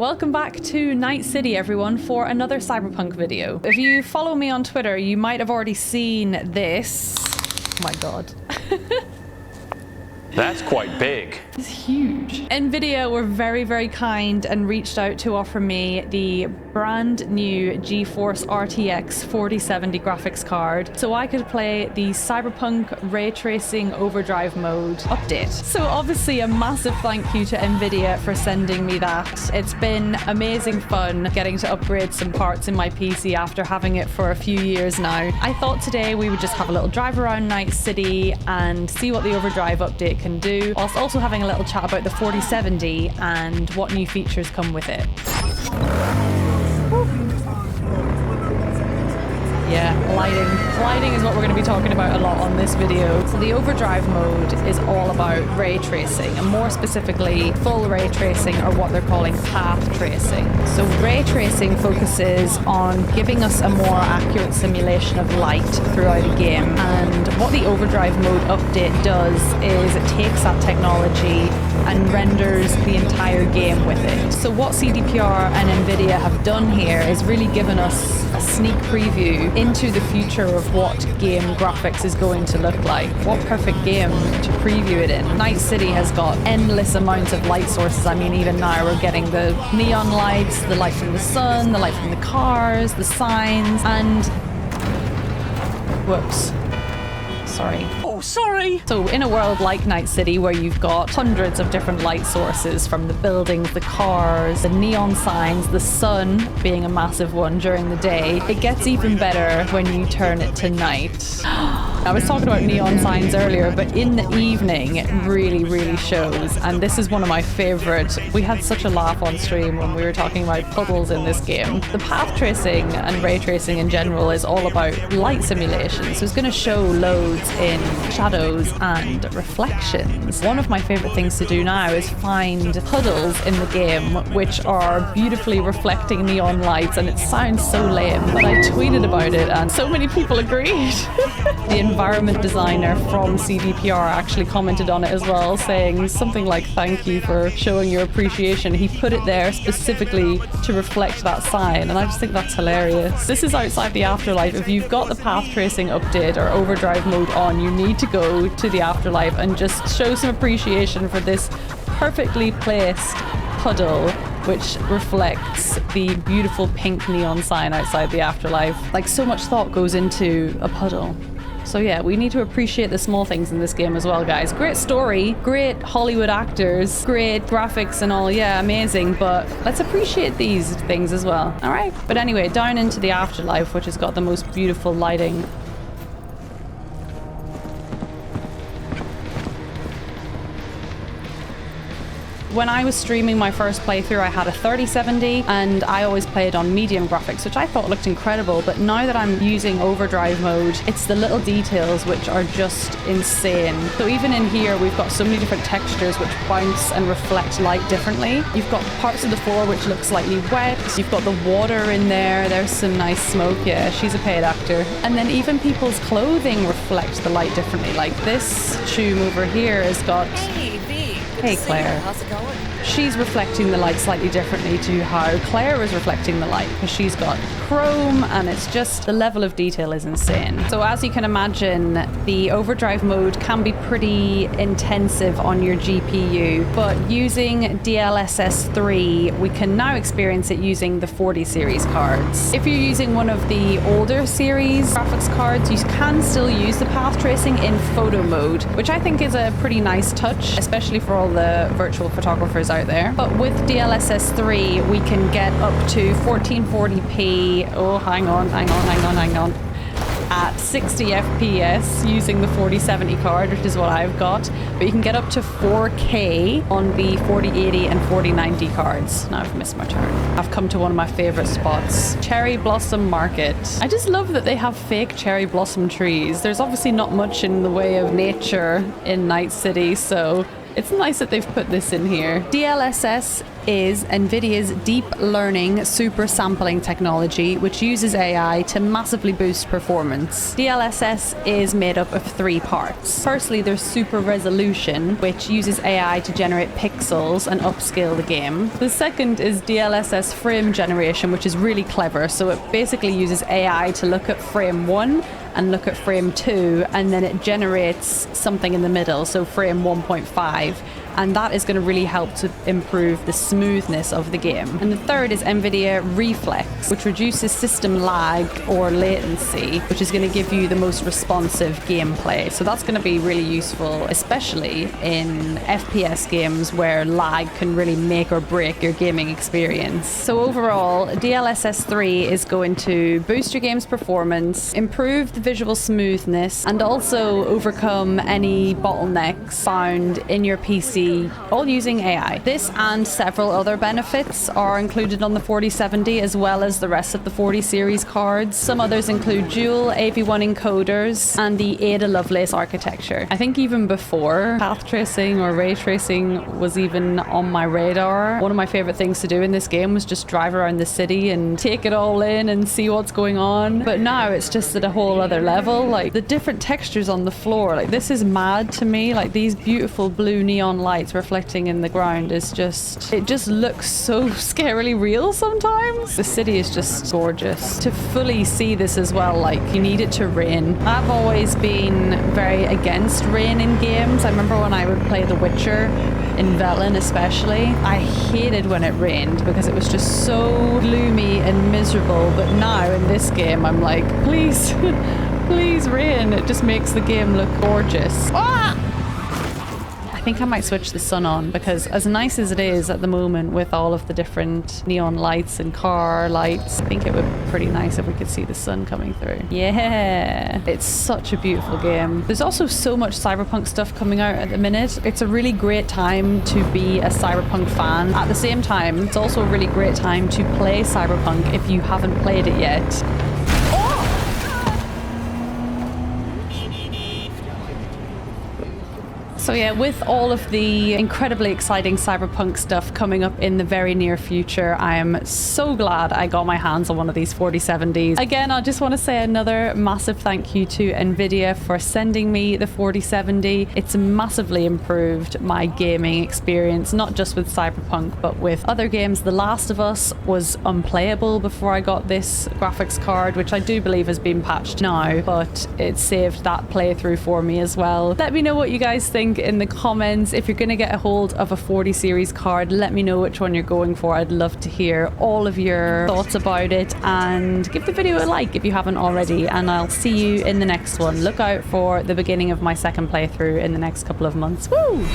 Welcome back to Night City, everyone, for another Cyberpunk video. If you follow me on Twitter, you might have already seen this. Oh my god. That's quite big. It's huge. NVIDIA were very, very kind and reached out to offer me the brand new GeForce RTX 4070 graphics card so I could play the Cyberpunk Ray Tracing Overdrive Mode update. So obviously a massive thank you to NVIDIA for sending me that. It's been amazing fun getting to upgrade some parts in my PC after having it for a few years now. I thought today we would just have a little drive around Night City and see what the Overdrive update can do, whilst also having a little chat about the 4070 and what new features come with it. Yeah, lighting. Lighting is what we're going to be talking about a lot on this video. So the Overdrive mode is all about ray tracing, and more specifically, full ray tracing, or what they're calling path tracing. So ray tracing focuses on giving us a more accurate simulation of light throughout a game. And what the Overdrive mode update does is it takes that technology and renders the entire game with it. So what CDPR and NVIDIA have done here is really given us a sneak preview into the future of what game graphics is going to look like. What perfect game to preview it in. Night City has got endless amounts of light sources. I mean, even now we're getting the neon lights, the light from the sun, the light from the cars, the signs, and... whoops. Sorry. Oh, sorry! So in a world like Night City, where you've got hundreds of different light sources from the buildings, the cars, the neon signs, the sun being a massive one during the day, it gets even better when you turn it to night. I was talking about neon signs earlier, but in the evening it really, really shows. And this is one of my favorite. We had such a laugh on stream when we were talking about puddles in this game. The path tracing and ray tracing in general is all about light simulation. So it's going to show loads in shadows and reflections. One of my favorite things to do now is find puddles in the game which are beautifully reflecting neon lights, and it sounds so lame, but I tweeted about it and so many people agreed. The environment designer from CDPR actually commented on it as well, saying something like, "Thank you for showing your appreciation." He put it there specifically to reflect that sign, and I just think that's hilarious. This is outside the afterlife. If you've got the path tracing update or overdrive mode on, you need to go to the afterlife and just show some appreciation for this perfectly placed puddle which reflects the beautiful pink neon sign outside the afterlife. Like, so much thought goes into a puddle. So yeah, we need to appreciate the small things in this game as well, guys. Great story, great Hollywood actors, great graphics and all, yeah, amazing, but let's appreciate these things as well. All right, but anyway, down into the afterlife, which has got the most beautiful lighting. When I was streaming my first playthrough, I had a 3070 and I always played on medium graphics, which I thought looked incredible. But now that I'm using overdrive mode, it's the little details which are just insane. So even in here, we've got so many different textures which bounce and reflect light differently. You've got parts of the floor which look slightly wet. You've got the water in there. There's some nice smoke. Yeah, she's a paid actor. And then even people's clothing reflects the light differently. Like this Choom over here has got... Hey Claire. How's it going? She's reflecting the light slightly differently to how Claire is reflecting the light, because she's got chrome, and it's just, the level of detail is insane. So as you can imagine, the overdrive mode can be pretty intensive on your GPU, but using DLSS 3, we can now experience it using the 40 series cards. If you're using one of the older series graphics cards, you can still use the path tracing in photo mode, which I think is a pretty nice touch, especially for all the virtual photographers out there. But with DLSS 3, we can get up to 1440p, oh, hang on, at 60 FPS using the 4070 card, which is what I've got. But you can get up to 4K on the 4080 and 4090 cards. Now I've missed my turn. I've come to one of my favorite spots, Cherry Blossom Market. I just love that they have fake cherry blossom trees. There's obviously not much in the way of nature in Night City, so it's nice that they've put this in here. DLSS is NVIDIA's deep learning super sampling technology, which uses AI to massively boost performance. DLSS is made up of 3 parts. Firstly, there's super resolution, which uses AI to generate pixels and upscale the game. The second is DLSS frame generation, which is really clever. So it basically uses AI to look at frame 1 and look at frame 2, and then it generates something in the middle, so frame 1.5. And that is going to really help to improve the smoothness of the game. And the third is NVIDIA Reflex, which reduces system lag or latency, which is going to give you the most responsive gameplay. So that's going to be really useful, especially in FPS games where lag can really make or break your gaming experience. So overall, DLSS 3 is going to boost your game's performance, improve the visual smoothness, and also overcome any bottlenecks found in your PC, all using AI. This and several other benefits are included on the 4070 as well as the rest of the 40 series cards. Some others include dual AV1 encoders and the Ada Lovelace architecture. I think even before path tracing or ray tracing was even on my radar, one of my favorite things to do in this game was just drive around the city and take it all in and see what's going on. But now it's just at a whole other level. Like the different textures on the floor, like this is mad to me. Like these beautiful blue neon lights reflecting in the ground is just, it just looks so scarily real sometimes. The city is just gorgeous. To fully see this as well, like you need it to rain. I've always been very against rain in games. I remember when I would play The Witcher in Velen especially, I hated when it rained because it was just so gloomy and miserable. But now in this game I'm like, please please rain. It just makes the game look gorgeous. I think I might switch the sun on because as nice as it is at the moment with all of the different neon lights and car lights, I think it would be pretty nice if we could see the sun coming through. Yeah, it's such a beautiful game. There's also so much Cyberpunk stuff coming out at the minute. It's a really great time to be a Cyberpunk fan. At the same time, it's also a really great time to play Cyberpunk if you haven't played it yet. So yeah, with all of the incredibly exciting Cyberpunk stuff coming up in the very near future, I am so glad I got my hands on one of these 4070s. Again, I just want to say another massive thank you to NVIDIA for sending me the 4070. It's massively improved my gaming experience, not just with Cyberpunk, but with other games. The Last of Us was unplayable before I got this graphics card, which I do believe has been patched now, but it saved that playthrough for me as well. Let me know what you guys think in the comments. If you're going to get a hold of a 40 series card, let me know which one you're going for. I'd love to hear all of your thoughts about it, and give the video a like if you haven't already, and I'll see you in the next one. Look out for the beginning of my second playthrough in the next couple of months. Woo!